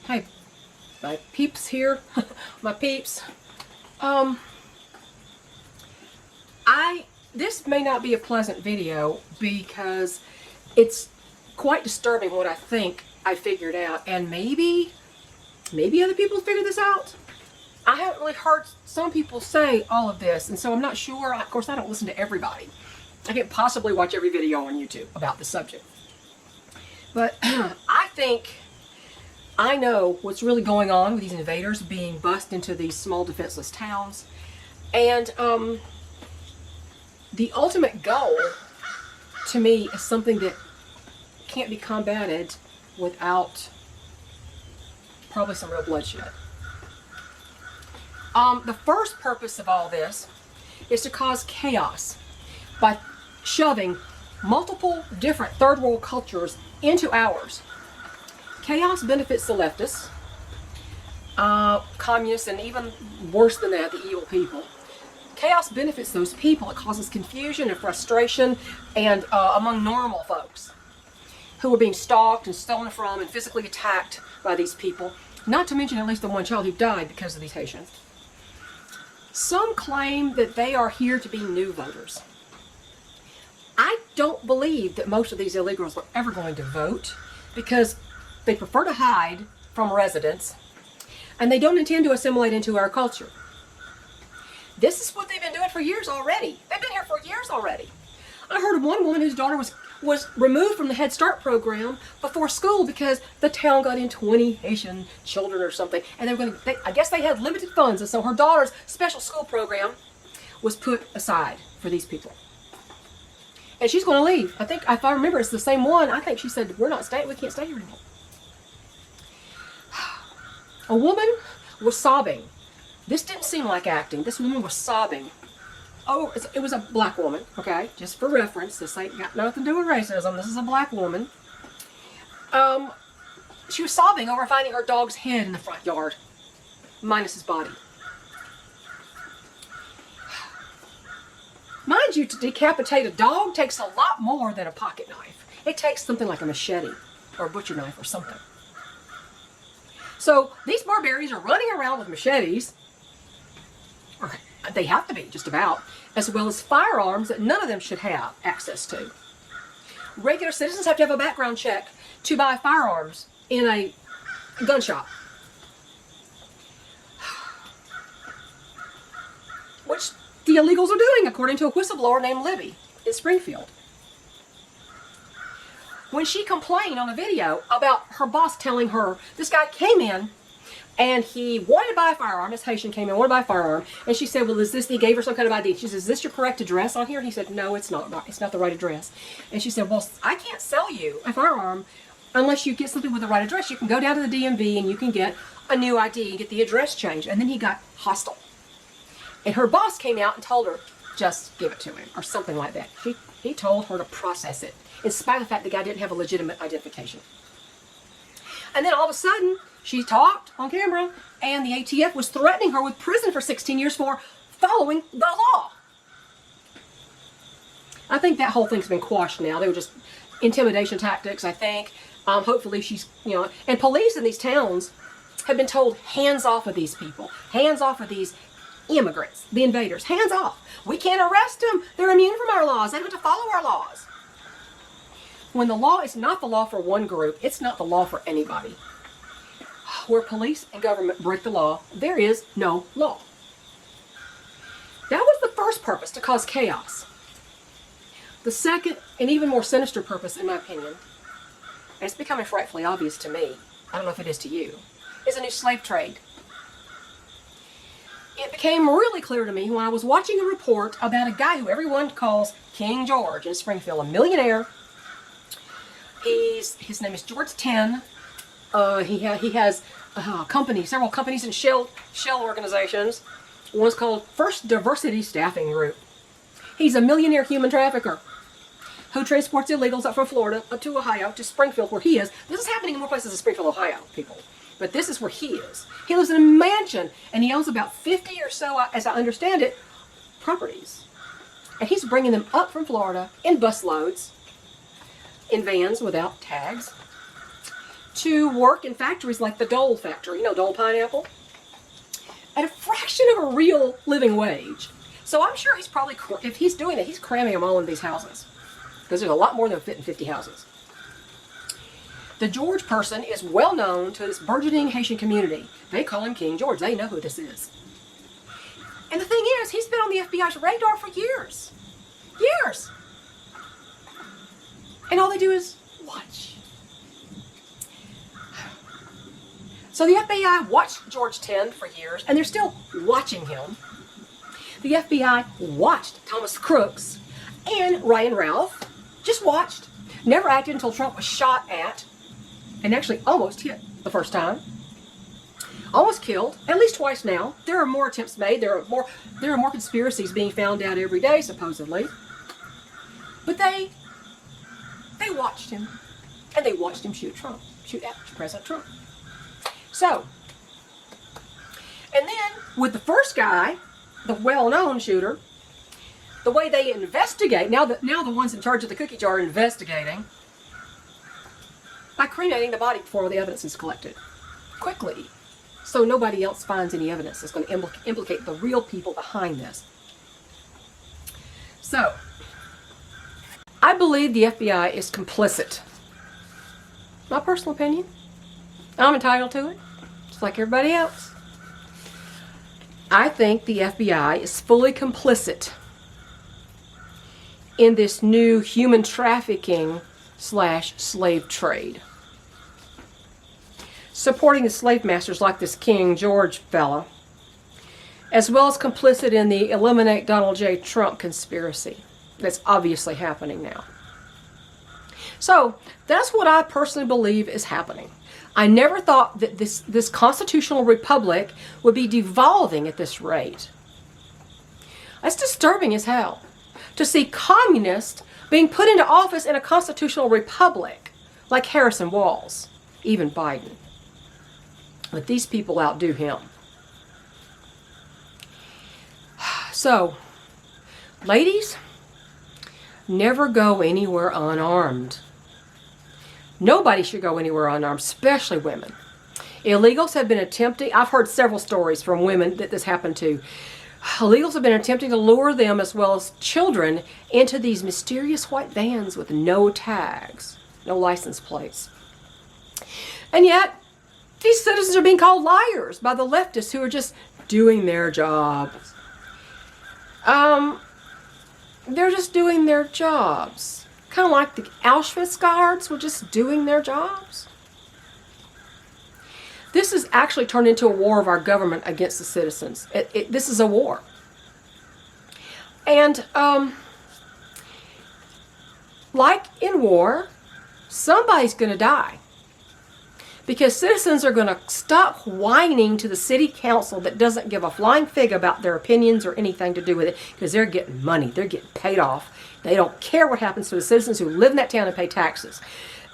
Hey, my peeps here, my peeps. This may not be a pleasant video because it's quite disturbing what I think I figured out, and maybe other people figured this out. I haven't really heard some people say all of this, and so I'm not sure. Of course, I don't listen to everybody. I can't possibly watch every video on YouTube about the subject. But I think I know what's really going on with these invaders being bussed into these small defenseless towns. And the ultimate goal, to me, is something that can't be combated without probably some real bloodshed. The first purpose of all this is to cause chaos by shoving multiple different third world cultures into ours. Chaos benefits the leftists, communists, and even worse than that, the evil people. Chaos benefits those people. It causes confusion and frustration and among normal folks who are being stalked and stolen from and physically attacked by these people, not to mention at least the one child who died because of these Haitians. Some claim that they are here to be new voters. I don't believe that most of these illegals are ever going to vote because they prefer to hide from residents and they don't intend to assimilate into our culture. This is what they've been doing for years already. They've been here for years already. I heard of one woman whose daughter was removed from the Head Start program before school because the town got in 20 Haitian children or something, and I guess they had limited funds, and so her daughter's special school program was put aside for these people. And she's going to leave. I think, if I remember, it's the same one. I think she said, we can't stay here anymore. A woman was sobbing. This didn't seem like acting. This woman was sobbing. Oh, it was a black woman, okay? Just for reference. This ain't got nothing to do with racism. This is a black woman. She was sobbing over finding her dog's head in the front yard, minus his body. Mind you, to decapitate a dog takes a lot more than a pocket knife. It takes something like a machete or a butcher knife or something. So these barbarians are running around with machetes, or they have to be, just about, as well as firearms that none of them should have access to. Regular citizens have to have a background check to buy firearms in a gun shop, which the illegals are doing, according to a whistleblower named Libby in Springfield. When she complained on a video about her boss telling her this guy came in and he wanted to buy a firearm, this Haitian came in, wanted to buy a firearm, and she said, well, is this, he gave her some kind of ID. She says, is this your correct address on here? And he said, no, it's not the right address. And she said, well, I can't sell you a firearm unless you get something with the right address. You can go down to the DMV and you can get a new ID and get the address changed. And then he got hostile. And her boss came out and told her, just give it to him, or something like that. He told her to process it, in spite of the fact the guy didn't have a legitimate identification. And then all of a sudden, she talked on camera, and the ATF was threatening her with prison for 16 years for following the law. I think that whole thing's been quashed now. They were just intimidation tactics, I think. Hopefully she's, and police in these towns have been told, hands off of these people. Hands off of these immigrants, the invaders. Hands off. We can't arrest them. They're immune from our laws. They don't have to follow our laws. When the law is not the law for one group, it's not the law for anybody. Where police and government break the law, there is no law. That was the first purpose, to cause chaos. The second, and even more sinister purpose, in my opinion, and it's becoming frightfully obvious to me, I don't know if it is to you, is a new slave trade. It became really clear to me when I was watching a report about a guy who everyone calls King George in Springfield, a millionaire. His name is George 10. He has several companies and shell organizations. One's called First Diversity Staffing Group. He's a millionaire human trafficker who transports illegals up from Florida up to Ohio, to Springfield, where he is. This is happening in more places than Springfield, Ohio, people. But this is where he is. He lives in a mansion, and he owns about 50 or so, as I understand it, properties. And he's bringing them up from Florida in busloads, in vans without tags, to work in factories like the Dole factory, Dole pineapple, at a fraction of a real living wage. So I'm sure he's probably, if he's doing it, he's cramming them all in these houses, because there's a lot more than fit in 50 houses. The George person is well known to this burgeoning Haitian community. They call him King George. They know who this is. And the thing is, he's been on the FBI's radar for years. Years. And all they do is watch. So the FBI watched George 10 for years, and they're still watching him. The FBI watched Thomas Crooks and Ryan Ralph. Just watched. Never acted until Trump was shot at, and actually almost hit the first time. Almost killed, at least twice now. There are more attempts made. There are more conspiracies being found out every day, supposedly. But they watched him, and they watched him shoot at President Trump. So, and then with the first guy, the well-known shooter, the way they investigate, now the ones in charge of the cookie jar are investigating by cremating the body before all the evidence is collected quickly, so nobody else finds any evidence that's going to implicate the real people behind this. So, I believe the FBI is complicit. My personal opinion. I'm entitled to it, just like everybody else. I think the FBI is fully complicit in this new human trafficking / slave trade. Supporting the slave masters like this King George fella, as well as complicit in the Eliminate Donald J. Trump conspiracy that's obviously happening now. So that's what I personally believe is happening. I never thought that this constitutional republic would be devolving at this rate. That's disturbing as hell, to see communists being put into office in a constitutional republic like Harrison Walls, even Biden. But these people outdo him. So, ladies, never go anywhere unarmed. Nobody should go anywhere unarmed, especially women. Illegals have been attempting, I've heard several stories from women that this happened to. Illegals have been attempting to lure them, as well as children, into these mysterious white vans with no tags, no license plates. And yet, these citizens are being called liars by the leftists who are just doing their jobs. They're just doing their jobs. Kind of like the Auschwitz guards were just doing their jobs. This has actually turned into a war of our government against the citizens. This is a war. And like in war, somebody's going to die. Because citizens are going to stop whining to the city council that doesn't give a flying fig about their opinions or anything to do with it, because they're getting money. They're getting paid off. They don't care what happens to the citizens who live in that town and pay taxes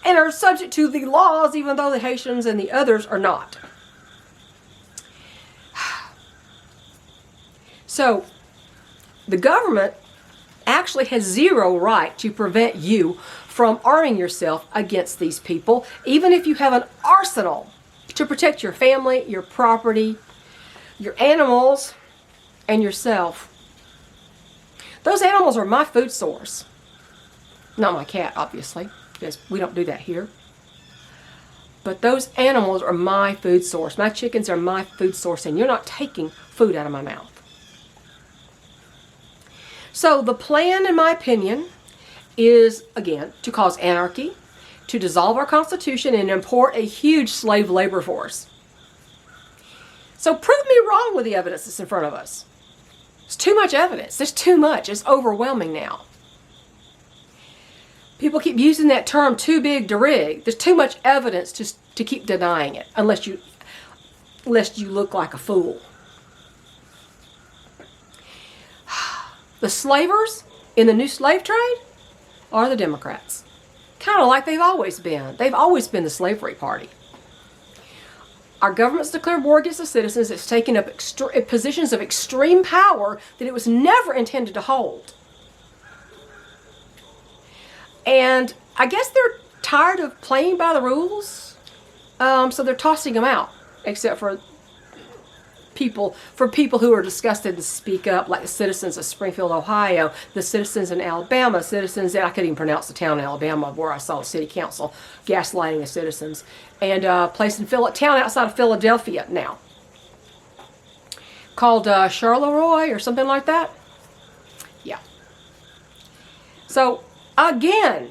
and are subject to the laws, even though the Haitians and the others are not. So the government actually has zero right to prevent you from arming yourself against these people, even if you have an arsenal to protect your family, your property, your animals, and yourself. Those animals are my food source. Not my cat, obviously, because we don't do that here. But those animals are my food source. My chickens are my food source, and you're not taking food out of my mouth. So the plan, in my opinion, is, again, to cause anarchy, to dissolve our Constitution, and import a huge slave labor force. So prove me wrong with the evidence that's in front of us. It's too much evidence. There's too much. It's overwhelming now. People keep using that term, too big to rig. There's too much evidence to keep denying it, unless you look like a fool. The slavers in the new slave trade are the Democrats. Kind of like they've always been. They've always been the slavery party. Our government's declared war against the citizens. It's taken up positions of extreme power that it was never intended to hold. And I guess they're tired of playing by the rules. So they're tossing them out, except for people who are disgusted to speak up, like the citizens of Springfield, Ohio, the citizens in Alabama, citizens, I couldn't even pronounce the town in Alabama where I saw the city council gaslighting the citizens, and a place in town outside of Philadelphia now called Charleroi or something like that. Yeah. So again,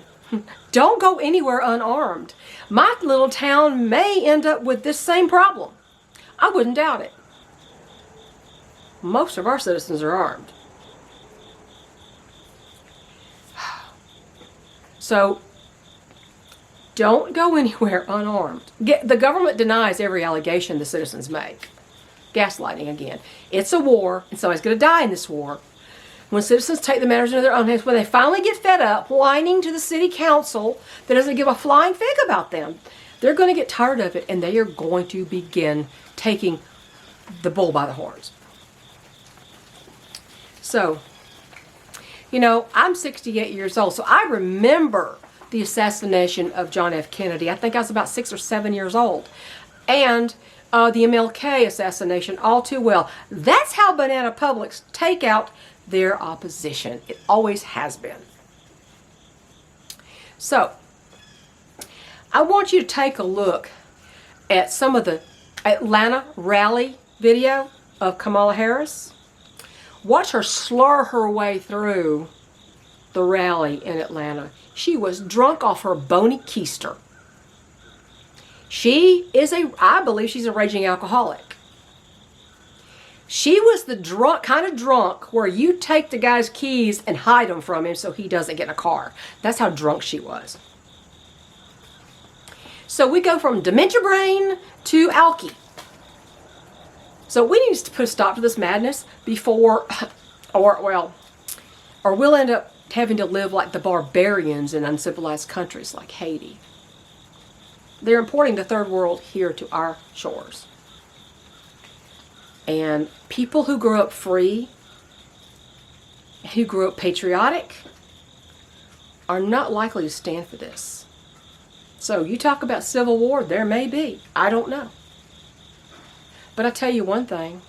don't go anywhere unarmed. My little town may end up with this same problem. I wouldn't doubt it. Most of our citizens are armed. So don't go anywhere unarmed. The government denies every allegation the citizens make. Gaslighting again. It's a war, and somebody's going to die in this war. When citizens take the matters into their own hands, when they finally get fed up whining to the city council that doesn't give a flying fig about them, they're going to get tired of it, and they are going to begin taking the bull by the horns. So, you know, I'm 68 years old, so I remember the assassination of John F. Kennedy. I think I was about 6 or 7 years old. And the MLK assassination all too well. That's how banana publics take out their opposition. It always has been. So, I want you to take a look at some of the Atlanta rally video of Kamala Harris. Watch her slur her way through the rally in Atlanta. She was drunk off her bony keister. I believe she's a raging alcoholic. She was the kind of drunk where you take the guy's keys and hide them from him so he doesn't get in a car. That's how drunk she was. So we go from dementia brain to alky. So we need to put a stop to this madness before, or we'll end up having to live like the barbarians in uncivilized countries like Haiti. They're importing the third world here to our shores. And people who grow up free, who grew up patriotic, are not likely to stand for this. So you talk about civil war, there may be. I don't know. But I tell you one thing.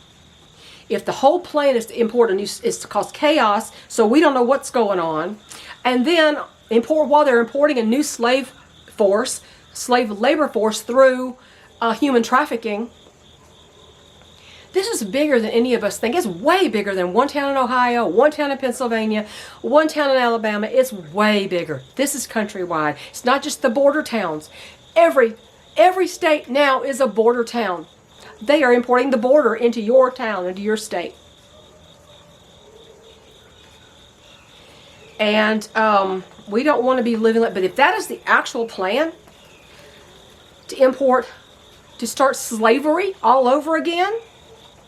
If the whole plan is to import is to cause chaos, so we don't know what's going on, and then while they're importing a new slave labor force through human trafficking, this is bigger than any of us think. It's way bigger than one town in Ohio, one town in Pennsylvania, one town in Alabama. It's way bigger. This is countrywide. It's not just the border towns. Every state now is a border town. They are importing the border into your town, into your state. And we don't want to be living like, but if that is the actual plan, to start slavery all over again.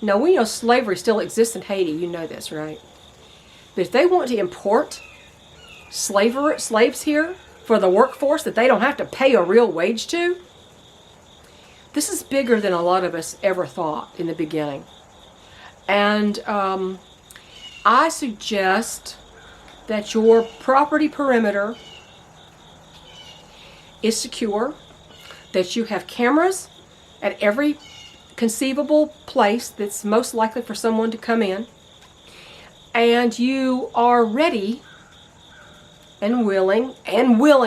No, we know slavery still exists in Haiti. You know this, right? But if they want to import slaves here for the workforce that they don't have to pay a real wage to, this is bigger than a lot of us ever thought in the beginning. And I suggest that your property perimeter is secure, that you have cameras at every conceivable place that's most likely for someone to come in, and you are ready and willing,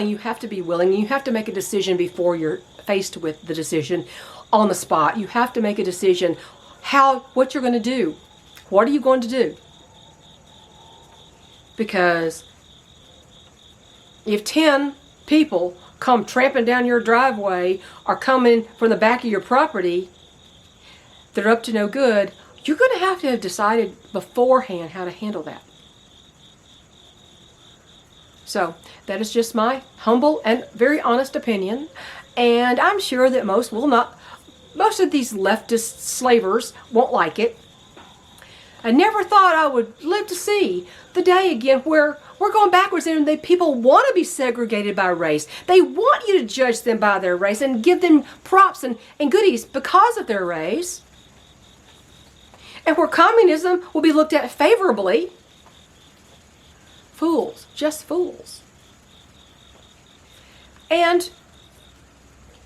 you have to be willing, you have to make a decision before you're faced with the decision on the spot. You have to make a decision what you're going to do. What are you going to do? Because if 10 people come tramping down your driveway or coming from the back of your property, they're up to no good, you're going to have decided beforehand how to handle that. So that is just my humble and very honest opinion, and I'm sure that most of these leftist slavers won't like it. I never thought I would live to see the day again where we're going backwards and people want to be segregated by race. They want you to judge them by their race and give them props and goodies because of their race. And where communism will be looked at favorably. Fools, just fools. And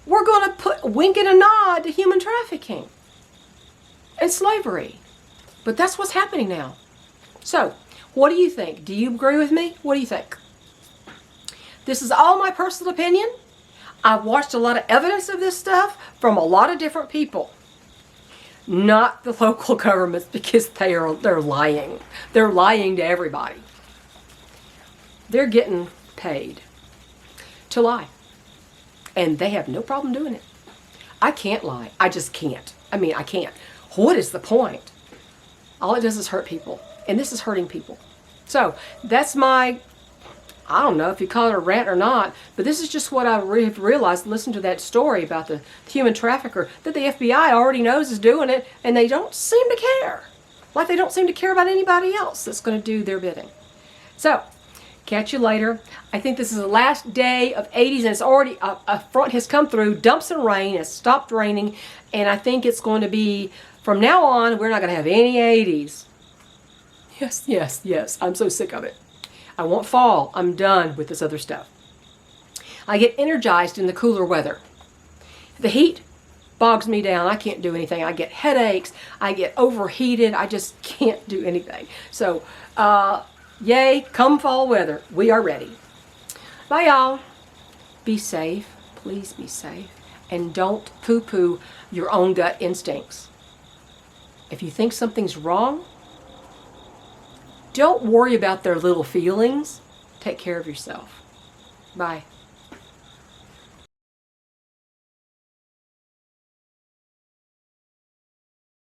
we're going to put wink and a nod to human trafficking and slavery. But that's what's happening now. So, what do you think? Do you agree with me? What do you think? This is all my personal opinion. I've watched a lot of evidence of this stuff from a lot of different people. Not the local governments, because they're lying. They're lying to everybody. They're getting paid to lie. And they have no problem doing it. I can't lie. I just can't. I can't. What is the point? All it does is hurt people. And this is hurting people. So, that's my, I don't know if you call it a rant or not, but this is just what I have realized. Listen to that story about the human trafficker that the FBI already knows is doing it, and they don't seem to care. Like they don't seem to care about anybody else that's going to do their bidding. So, catch you later. I think this is the last day of 80s, and it's already, a front has come through, dumps and rain, it's stopped raining, and I think it's going to be, from now on, we're not going to have any 80s. Yes, I'm so sick of it. I want fall. I'm done with this other stuff. I get energized in the cooler weather. The heat bogs me down. I can't do anything. I get headaches. I get overheated. I just can't do anything. So, yay, come fall weather. We are ready. Bye, y'all. Be safe. Please be safe. And don't poo-poo your own gut instincts. If you think something's wrong, don't worry about their little feelings. Take care of yourself. Bye.